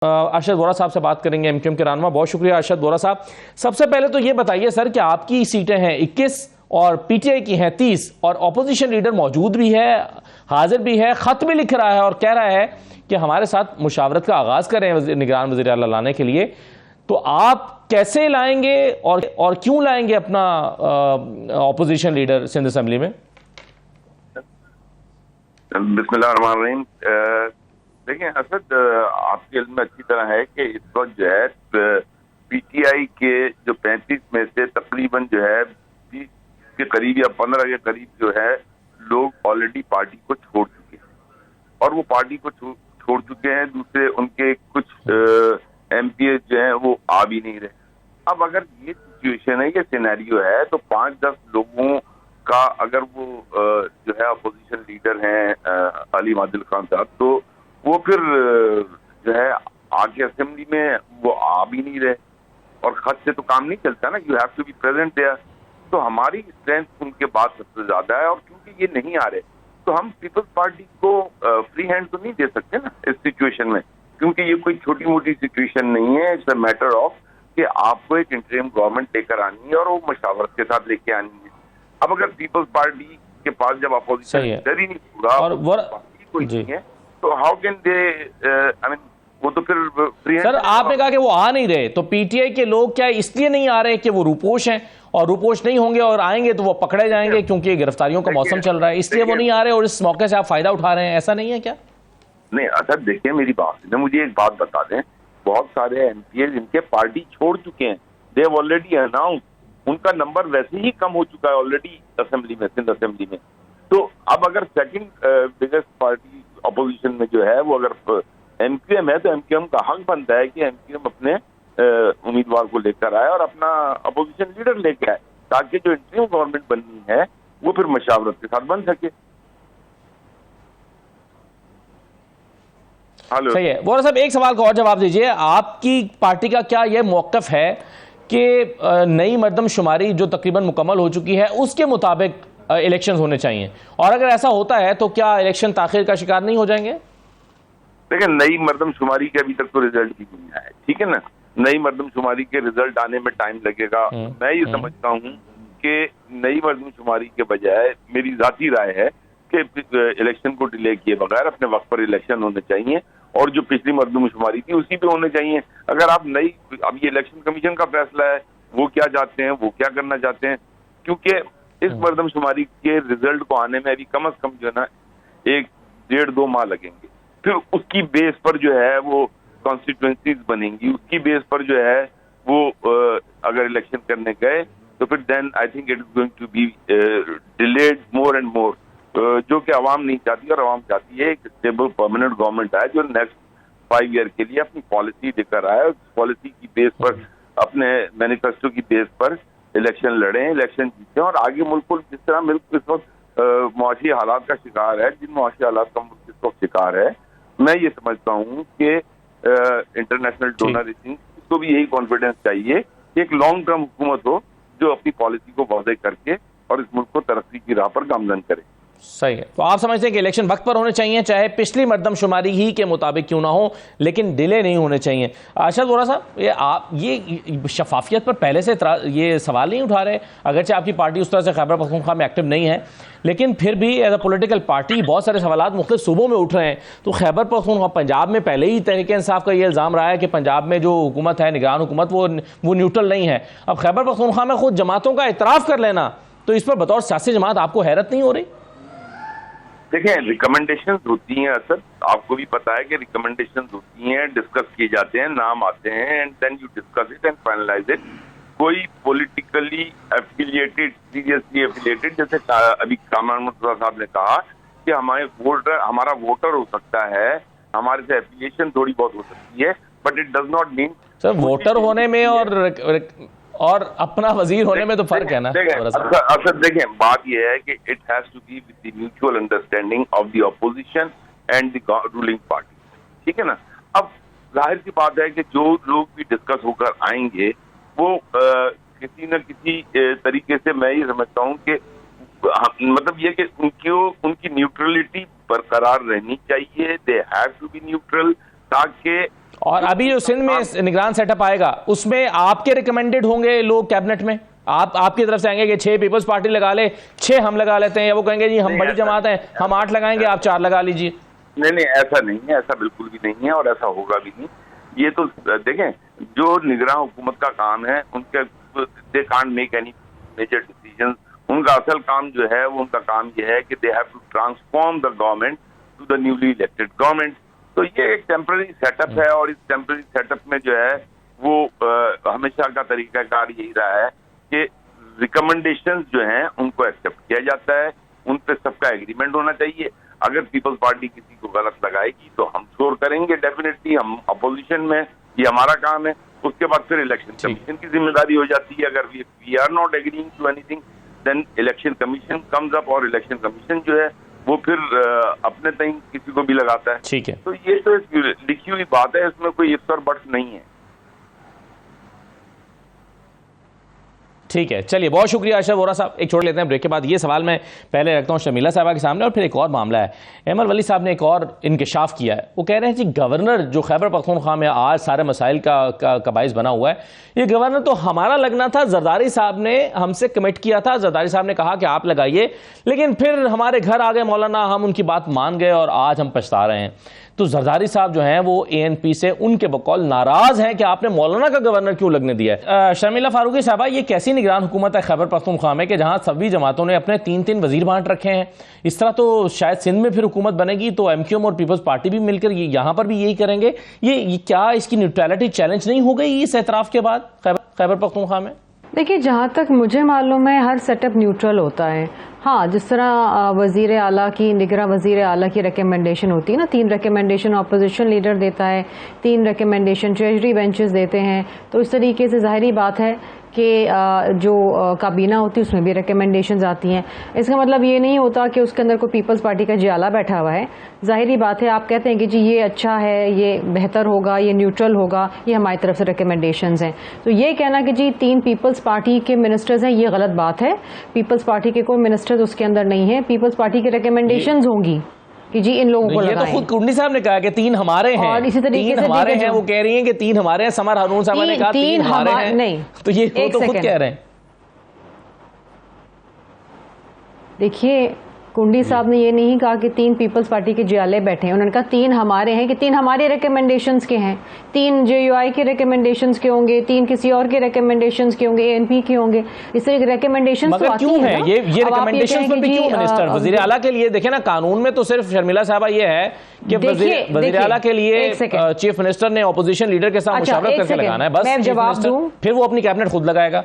अरशद वोरा साहब से बात करेंगे, एमक्यूएम के रहनुमा। बहुत शुक्रिया अरशद वोरा साहब। सबसे पहले तो ये बताइए सर कि आपकी सीटें हैं 21 और पीटीआई की हैं 30 और ऑपोजिशन लीडर मौजूद भी है, हाजिर भी है, खत भी लिख रहा है और कह रहा है कि हमारे साथ मुशावरत का आगाज करें निगरान वज़ीर आला लाने के लिए। तो आप कैसे लाएंगे और क्यों लाएंगे अपना ऑपोजिशन लीडर सिंध असेंबली में? बिस्मिल्लाहिर्रहमानिर्रहीम। देखिए असद, आपके इल्म में अच्छी तरह है कि इस वक्त जो है पीटीआई के जो 35 में से तकरीबन जो है 20 के करीब या 15 के करीब जो है लोग ऑलरेडी पार्टी को छोड़ चुके हैं और वो पार्टी को छोड़ चुके हैं। दूसरे उनके कुछ एमपीए जो है वो आ भी नहीं रहे। अब अगर ये सिचुएशन है, ये सिनेरियो है, तो 5-10 लोगों का अगर वो जो है अपोजिशन लीडर हैं अली मादिल खान साहब, तो वो फिर जो है आगे असेंबली में वो आ भी नहीं रहे और खत से तो काम नहीं चलता ना, you have to be present there. तो हमारी स्ट्रेंथ उनके बाद सबसे ज्यादा है और क्योंकि ये नहीं आ रहे तो हम पीपल्स पार्टी को फ्री हैंड तो नहीं दे सकते ना इस सिचुएशन में, क्योंकि ये कोई छोटी मोटी सिचुएशन नहीं है। इट्स अ मैटर ऑफ कि आपको एक इंटरिम गवर्नमेंट लेकर आनी है और वो मशावरत के साथ लेके आनी है। अब अगर पीपल्स पार्टी के पास जब अपोजिशन लीडर ही नहीं होगा और कोई नहीं है तो how can they, I mean वो तो फिर फ्री हैंड। सर आपने कहा कि वो आ नहीं रहे, तो पीटीआई के लोग क्या इसलिए नहीं आ रहे कि वो रूपोश हैं और रूपोश नहीं होंगे और आएंगे तो वो पकड़े जाएंगे क्योंकि गिरफ्तारियों का मौसम चल रहा है, इसलिए वो नहीं आ रहे और इस मौके से आप फायदा उठा रहे हैं, ऐसा नहीं है क्या? नहीं असद, देखिए मेरी बात, मुझे एक बात बता दें, बहुत सारे एमपीए जिनके पार्टी छोड़ चुके हैं, दे हैव ऑलरेडी अनाउंस, उनका नंबर वैसे ही कम हो चुका है ऑलरेडी असेंबली में, सिंध असेंबली में। तो अब अगर सेकंड बिगेस्ट पार्टी अपोजिशन में जो है वो अगर एमक्यूएम है तो एमक्यूएम का हक बनता है कि एमक्यूएम अपने उम्मीदवार को लेकर आए और अपना अपोजिशन लीडर लेकर आए, ताकि जो इंटरिम गवर्नमेंट बननी है वो फिर मशावरत के साथ बन सके। सही है। वोरा साहब एक सवाल का और जवाब दीजिए, आपकी पार्टी का क्या यह मौक़िफ़ है कि नई मर्दमशुमारी जो तकरीबन मुकम्मल हो चुकी है उसके मुताबिक इलेक्शन होने चाहिए, और अगर ऐसा होता है तो क्या इलेक्शन ताख़ीर का शिकार नहीं हो जाएंगे? देखिए नई मर्दमशुमारी के अभी तक तो रिजल्ट भी नहीं आया है, ठीक है ना। नई मर्दमशुमारी के रिजल्ट आने में टाइम लगेगा। मैं ये समझता हूँ कि नई मर्दमशुमारी के बजाय मेरी जाती राय है कि इलेक्शन को डिले किए बगैर अपने वक्त पर इलेक्शन होने चाहिए और जो पिछली मर्दमशुमारी थी उसी पे होने चाहिए। अगर आप नई, अब ये इलेक्शन कमीशन का फैसला है, वो क्या चाहते हैं, वो क्या करना चाहते हैं, क्योंकि इस मर्दमशुमारी के रिजल्ट को आने में अभी कम से कम जो है ना 1-1.5-2 माह लगेंगे। फिर उसकी बेस पर जो है वो कॉन्स्टिट्यूएंसीज बनेंगी, उसकी बेस पर जो है वो अगर इलेक्शन करने गए तो फिर then I think it is going to be delayed more and more, जो कि आवाम नहीं चाहती। और आवाम चाहती है एक स्टेबल परमानेंट गवर्नमेंट आए जो नेक्स्ट 5 ईयर के लिए अपनी पॉलिसी लेकर आए, उस पॉलिसी की बेस पर, अपने मैनिफेस्टो की बेस पर इलेक्शन लड़ें, इलेक्शन जीतें और आगे मुल्क को, जिस तरह मुल्क इस वक्त मुआशी हालात का शिकार है, जिन मुआशी हालात का मुल्क इस वक्त शिकार है, मैं ये समझता हूँ कि इंटरनेशनल डोनर को भी यही कॉन्फिडेंस चाहिए कि एक लॉन्ग टर्म हुकूमत हो जो अपनी पॉलिसी को वाज़ेह करके और इस मुल्क को तरक्की की राह पर गामजन करे। सही है। तो आप समझते हैं कि इलेक्शन वक्त पर होने चाहिए, चाहे पिछली मर्दमशुमारी ही के मुताबिक क्यों ना हो, लेकिन डिले नहीं होने चाहिए। अरशद वोरा साहब, ये शफाफियत पर पहले से ये सवाल नहीं उठा रहे, अगरचे आपकी पार्टी उस तरह से खैबर पख्तूनख्वा में एक्टिव नहीं है, लेकिन फिर भी एज अ पॉलिटिकल पार्टी बहुत सारे सवाल मुख्तलिफ सूबों में उठ रहे हैं। तो खैबर पख्तूनख्वा, पंजाब में पहले ही तहरीक इंसाफ का ये इल्ज़ाम रहा है कि पंजाब में जो हुकूमत है, निगरान हुकूमत, वो न्यूट्रल नहीं है। अब खैबर पख्तूनख्वा में खुद जमातों का इतराफ़ कर लेना, तो इस पर बतौर सियासी जमात आपको हैरत नहीं हो रही? देखिए रिकमेंडेशंस होती हैं असद, आपको भी पता है कि रिकमेंडेशंस होती हैं, डिस्कस किए जाते हैं, नाम आते हैं and then you discuss it and finalise it. कोई पॉलिटिकली एफिलिएटेड, सीरियसली एफिलिएटेड, जैसे अभी कामरान मुर्तज़ा साहब ने कहा कि हमारा वोटर हो सकता है, हमारे से एफिलिएशन थोड़ी बहुत हो सकती है, but it does not mean sir voter होने में और अपना वजीर होने में तो फर्क है ना। असद देखिए बात यह है कि it has to be with the mutual understanding of the opposition and the ruling party, ठीक है ना। अब जाहिर सी बात है कि जो लोग भी डिस्कस होकर आएंगे वो किसी न किसी तरीके से, मैं ये समझता हूँ कि मतलब ये कि उनकी न्यूट्रलिटी बरकरार रहनी चाहिए, they have to be neutral, ताकि और अभी जो सिंध में निगरान सेटअप आएगा उसमें आपके रिकमेंडेड होंगे लोग कैबिनेट में? आपकी तरफ से आएंगे कि 6 पीपल्स पार्टी लगा ले, 6 हम लगा लेते हैं, या वो कहेंगे जी हम बड़ी जमात हैं, हम 8 लगाएंगे, आप 4 लगा लीजिए? नहीं, ऐसा नहीं है, ऐसा बिल्कुल भी नहीं है और ऐसा होगा भी नहीं। ये तो देखें, जो निगरान हुकूमत का काम है, उनके they can't make any major decision. उनका असल काम जो है, वो उनका काम ये है कि they have to transform the government to the newly elected government. तो ये एक टेम्पररी सेटअप है और इस टेम्पररी सेटअप में जो है वो हमेशा का तरीकाकार यही रहा है कि रिकमेंडेशंस जो हैं उनको एक्सेप्ट किया जाता है, उन पे सबका एग्रीमेंट होना चाहिए। अगर पीपल्स पार्टी किसी को गलत लगाएगी तो हम शोर करेंगे, डेफिनेटली हम अपोजिशन में, ये हमारा काम है। उसके बाद फिर इलेक्शन कमीशन की जिम्मेदारी हो जाती है। अगर we are not agreeing to anything then election commission comes up, और इलेक्शन कमीशन जो है वो फिर अपने तय किसी को भी लगाता है। ठीक है, तो ये तो लिखी हुई बात है, इसमें कोई इफ्स और बट्स नहीं है। ठीक है, चलिए बहुत शुक्रिया अशरफ वोरा साहब। एक छोड़ लेते हैं ब्रेक के बाद। ये सवाल मैं पहले रखता हूँ शर्मिला साहबा के सामने, और फिर एक और मामला है। अहमद वली साहब ने एक और इंकशाफ किया है। वो कह रहे हैं जी गवर्नर जो खैबर पख्तूनख्वा में आज सारे मसाइल का बाइस बना हुआ है, ये गवर्नर तो हमारा लगना था, जरदारी साहब ने हमसे कमिट किया था, जरदारी साहब ने कहा कि आप लगाइए, लेकिन फिर हमारे घर आ गए मौलाना, हम उनकी बात मान गए और आज हम पछता रहे हैं। तो जरदारी साहब जो हैं वो ANP से उनके बकौल नाराज हैं कि आपने मौलाना का गवर्नर क्यों लगने दिया है। शर्मिला फारूकी साहबा, ये कैसी निगरान हुकूमत है खैबर पख्तूनख्वा में कि जहां सभी जमातों ने अपने 3-3 वजीर बांट रखे हैं? इस तरह तो शायद सिंध में फिर हुकूमत बनेगी तो MQM और पीपल्स पार्टी भी मिलकर यहाँ पर भी यही करेंगे। ये क्या इसकी न्यूट्रलिटी चैलेंज नहीं हो गई इस एतराफ के बाद खैबर पख्तूनख्वा में? देखिए, जहाँ तक मुझे मालूम है हर सेटअप न्यूट्रल होता है। हाँ, जिस तरह वजीर आला की, निगरां वजीर आला की रिकमेंडेशन होती है ना, 3 रिकमेंडेशन अपोजिशन लीडर देता है, 3 रिकमेंडेशन ट्रेजरी बेंचेस देते हैं। तो इस तरीके से जाहिर बात है कि जो काबीना होती है उसमें भी रिकमेंडेशंस आती हैं। इसका मतलब ये नहीं होता कि उसके अंदर कोई पीपल्स पार्टी का जियाला बैठा हुआ है। जाहिर बात है, आप कहते हैं कि जी ये अच्छा है, ये बेहतर होगा, ये न्यूट्रल होगा, ये हमारी तरफ से रिकमेंडेशंस हैं। तो ये कहना कि जी 3 पीपल्स पार्टी के मिनिस्टर्स हैं, ये गलत बात है। पीपल्स पार्टी के कोई मिनिस्टर्स उसके अंदर नहीं है। पीपल्स पार्टी की रिकमेंडेशंस होंगी कि जी इन लोगों को ये तो खुद कुंडी साहब ने कहा कि 3 हमारे हैं, और इसी तरीके 3 से हमारे हैं। वो कह रही हैं कि 3 हमारे हैं। समर हारून साहब ने कहा 3 हमारे हैं। नहीं, तो ये वो तो खुद कह रहे हैं। देखिए, कुंडी साहब ने ये नहीं कहा कि 3 पीपल्स पार्टी के जियाले बैठे हैं। उन्होंने कहा 3 हमारे हैं, कि 3 हमारे रिकमेंडेशंस के हैं। 3 JUI के रिकमेंडेशंस के होंगे, 3 किसी और के रिकमेंडेशंस के होंगे, ANP के होंगे। इस तरह के रिकमेंडेशंस तो आती क्यों है है ये रिकमेंडेशंस में भी क्यों मिनिस्टर वजीर आला के लिए? देखे ना, कानून में तो सिर्फ शर्मिला साहबा ये है कि वजीर आला के लिए चीफ मिनिस्टर ने ऑपोजिशन लीडर के साथ मुशावरत करके लगाना है, बस। मैं जवाब दूं, फिर वो अपनी कैबिनेट खुद लगाएगा।